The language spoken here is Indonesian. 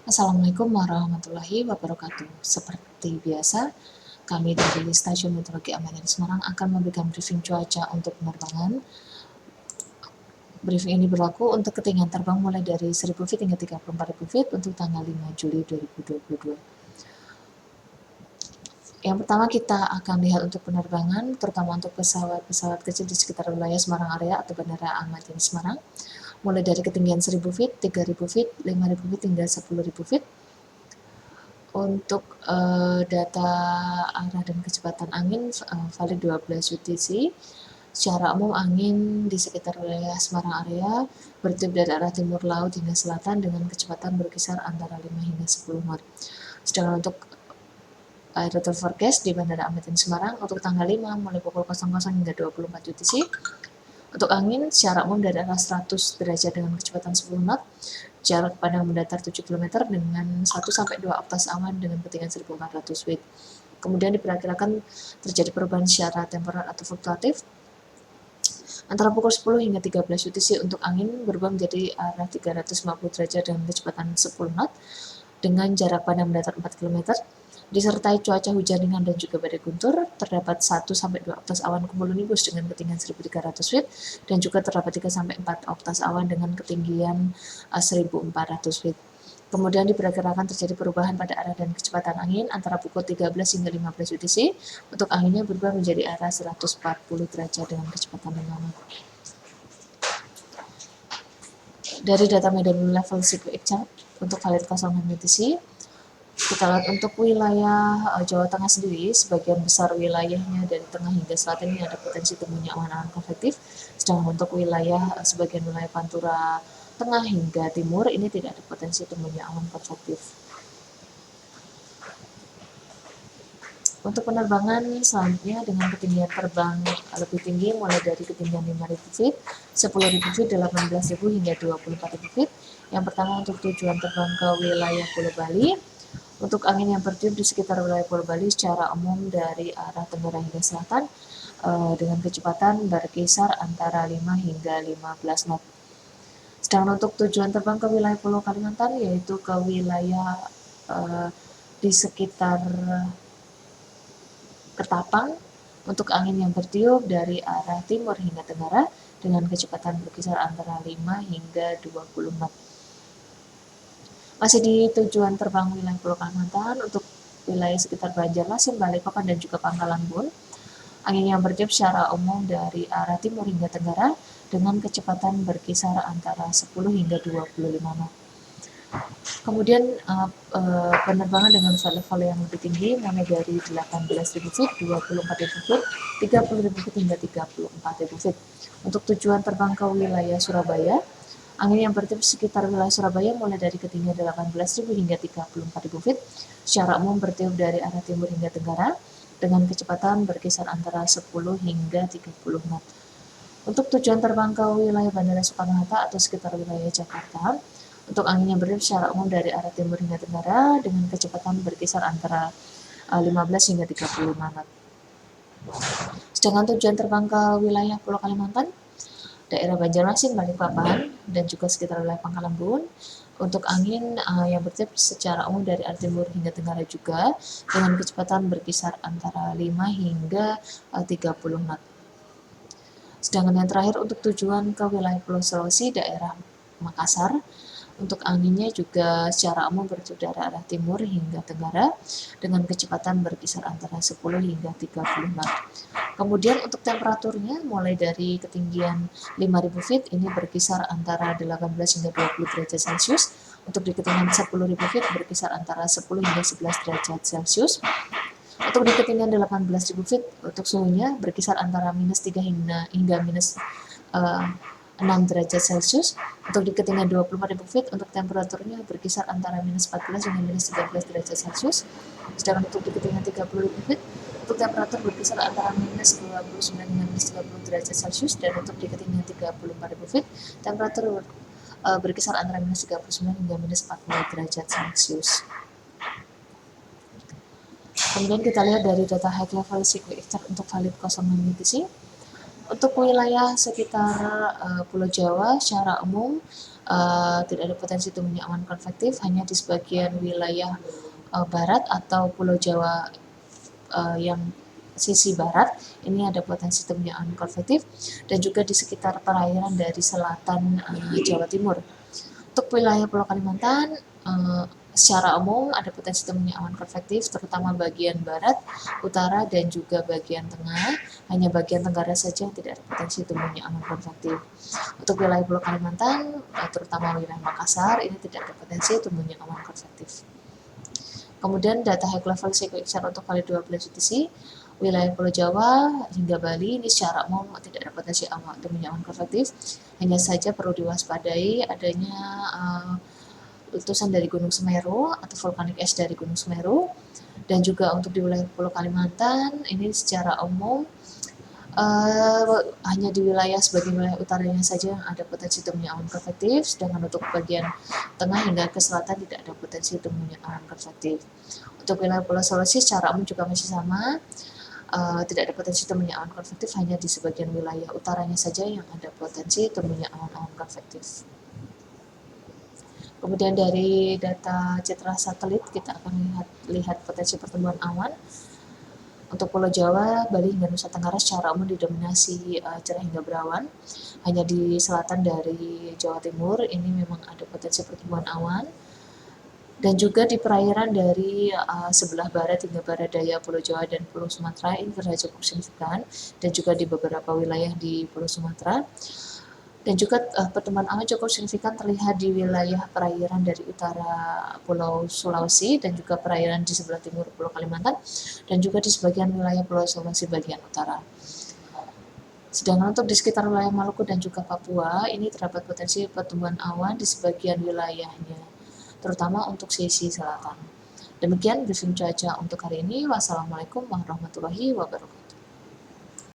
Assalamualaikum warahmatullahi wabarakatuh. Seperti biasa, kami dari Stasiun Meteorologi Aman Semarang akan memberikan briefing cuaca untuk penerbangan. Briefing ini berlaku untuk ketinggian terbang mulai dari 1000 feet hingga 34.000 feet untuk tanggal 5 Juli 2022. Yang pertama kita akan lihat untuk penerbangan, terutama untuk pesawat-pesawat kecil di sekitar wilayah Semarang area atau Bandara Ahmad Yani Semarang, mulai dari ketinggian 1000 feet, 3000 feet, 5000 feet hingga 10.000 feet. Untuk data arah dan kecepatan angin valid 12 UTC. Secara umum angin di sekitar wilayah Semarang area bertiup dari arah timur laut hingga selatan dengan kecepatan berkisar antara 5 hingga 10 knot. Sedangkan untuk air total forecast di Bandara Ahmad Yani Semarang untuk tanggal 5 mulai pukul 00 hingga 24 UTC. Untuk angin secara umum dari arah 100 derajat dengan kecepatan 10 knot, jarak pandang mendatar 7 km dengan 1-2 oktas awan dengan ketinggian 1400 feet. Kemudian diperkirakan terjadi perubahan secara temporer atau fluktuatif antara pukul 10 hingga 13 UTC untuk angin berubah menjadi arah 350 derajat dengan kecepatan 10 knot dengan jarak pandang mendatar 4 km, disertai cuaca hujan ringan dan juga badai guntur. Terdapat 1-2 oktas awan cumulonimbus dengan ketinggian 1300 feet dan juga terdapat 3-4 oktas awan dengan ketinggian 1400 feet. Kemudian diperkirakan terjadi perubahan pada arah dan kecepatan angin antara pukul 13 hingga 15 UTC. Untuk anginnya berubah menjadi arah 140 derajat dengan kecepatan 5 knot. Dari data medan level Sequoia chart untuk valid 06 UTC, kita lihat untuk wilayah Jawa Tengah sendiri, sebagian besar wilayahnya dari tengah hingga selatan ini ada potensi tumbuhnya awan-awan konvektif. Sedangkan untuk wilayah sebagian wilayah Pantura Tengah hingga Timur ini tidak ada potensi tumbuhnya awan konvektif. Untuk penerbangan selanjutnya dengan ketinggian terbang lebih tinggi mulai dari ketinggian 5.000 feet, 10.000 feet, 18.000 hingga 24.000 feet. Yang pertama untuk tujuan terbang ke wilayah Pulau Bali. Untuk angin yang bertiup di sekitar wilayah Pulau Bali secara umum dari arah tenggara hingga selatan dengan kecepatan berkisar antara 5 hingga 15 knot. Sedangkan untuk tujuan terbang ke wilayah Pulau Kalimantan yaitu ke wilayah di sekitar Ketapang, untuk angin yang bertiup dari arah timur hingga tenggara dengan kecepatan berkisar antara 5 hingga 20 knot. Masih di tujuan terbang wilayah Pulau Kalimantan, untuk wilayah sekitar Banjarmasin, Balikpapan, dan juga Pangkalan Bun, angin yang bertiup secara umum dari arah timur hingga tenggara dengan kecepatan berkisar antara 10 hingga 25 knot. Kemudian penerbangan dengan flight level yang lebih tinggi mulai dari 18.000 feet, 24.000 feet, 30.000 feet hingga 34.000 feet. Untuk tujuan terbang ke wilayah Surabaya, angin yang bertiup sekitar wilayah Surabaya mulai dari ketinggian 18.000 hingga 34.000 feet, secara umum bertiup dari arah timur hingga tenggara dengan kecepatan berkisar antara 10 hingga 30 knot. Untuk tujuan terbang ke wilayah Bandara Soekarno-Hatta atau sekitar wilayah Jakarta, untuk angin yang bertiup secara umum dari arah timur hingga tenggara dengan kecepatan berkisar antara 15 hingga 35 knot. Sedangkan tujuan terbang ke wilayah Pulau Kalimantan, daerah Banjarmasin, Balikpapan, dan juga sekitar wilayah Pangkalan Bun, untuk angin yang bertiup secara umum dari arah timur hingga tenggara juga dengan kecepatan berkisar antara 5 hingga 30 knot. Sedangkan yang terakhir untuk tujuan ke wilayah Pulau Sulawesi, daerah Makassar, untuk anginnya juga secara umum bertiup dari arah timur hingga tenggara dengan kecepatan berkisar antara 10 hingga 30 knot. Kemudian untuk temperaturnya mulai dari ketinggian 5.000 feet ini berkisar antara 18 hingga 20 derajat Celcius. Untuk di ketinggian 10.000 feet berkisar antara 10 hingga 11 derajat Celcius. Untuk di ketinggian 18.000 feet untuk suhunya berkisar antara minus 3 hingga minus 6 derajat Celcius. Untuk di ketinggian 24.000 feet untuk temperaturnya berkisar antara minus 14 hingga minus 13 derajat Celcius. Sedangkan untuk di ketinggian 30.000 feet untuk temperatur berkisar antara minus 29 hingga minus 30 derajat Celcius. Dan untuk di ketinggian 34.000 feet temperatur berkisar antara minus 39 hingga minus 40 derajat Celcius. Kemudian kita lihat dari data high level Sequoia chart untuk valid 06 UTC. Untuk wilayah sekitar Pulau Jawa secara umum tidak ada potensi tumbuhnya awan konvektif, hanya di sebagian wilayah barat atau Pulau Jawa yang sisi barat ini ada potensi tumbuhnya awan konvektif, dan juga di sekitar perairan dari selatan Jawa Timur. Untuk wilayah Pulau Kalimantan secara umum ada potensi tumbuhnya awan konvektif, terutama bagian barat, utara, dan juga bagian tengah. Hanya bagian tenggara saja yang tidak ada potensi tumbuhnya awan konvektif. Untuk wilayah Pulau Kalimantan, terutama wilayah Makassar, ini tidak ada potensi tumbuhnya awan konvektif. Kemudian data high level seismic untuk kali 12 UTC, wilayah Pulau Jawa hingga Bali ini secara umum tidak ada potensi tumbuhnya awan konvektif. Hanya saja perlu diwaspadai adanya letusan dari Gunung Semeru atau vulkanik es dari Gunung Semeru, dan juga untuk di wilayah Pulau Kalimantan ini secara umum hanya di wilayah sebagian wilayah utaranya saja yang ada potensi tumbuhnya awan konvektif, sedangkan untuk bagian tengah hingga ke selatan tidak ada potensi tumbuhnya awan konvektif. Untuk wilayah Pulau Sulawesi secara umum juga masih sama, tidak ada potensi tumbuhnya awan konvektif, hanya di sebagian wilayah utaranya saja yang ada potensi tumbuhnya awan-awan konvektif. Kemudian dari data citra satelit kita akan lihat potensi pertumbuhan awan. Untuk Pulau Jawa, Bali hingga Nusa Tenggara secara umum didominasi cerah hingga berawan. Hanya di selatan dari Jawa Timur ini memang ada potensi pertumbuhan awan. Dan juga di perairan dari sebelah barat hingga barat daya Pulau Jawa dan Pulau Sumatera ini terlihat cukup signifikan, dan juga di beberapa wilayah di Pulau Sumatera. Dan juga pertumbuhan awan cukup signifikan terlihat di wilayah perairan dari utara Pulau Sulawesi dan juga perairan di sebelah timur Pulau Kalimantan, dan juga di sebagian wilayah Pulau Sulawesi bagian utara. Sedangkan untuk di sekitar wilayah Maluku dan juga Papua, ini terdapat potensi pertumbuhan awan di sebagian wilayahnya, terutama untuk sisi selatan. Demikian briefing cuaca untuk hari ini. Wassalamualaikum warahmatullahi wabarakatuh.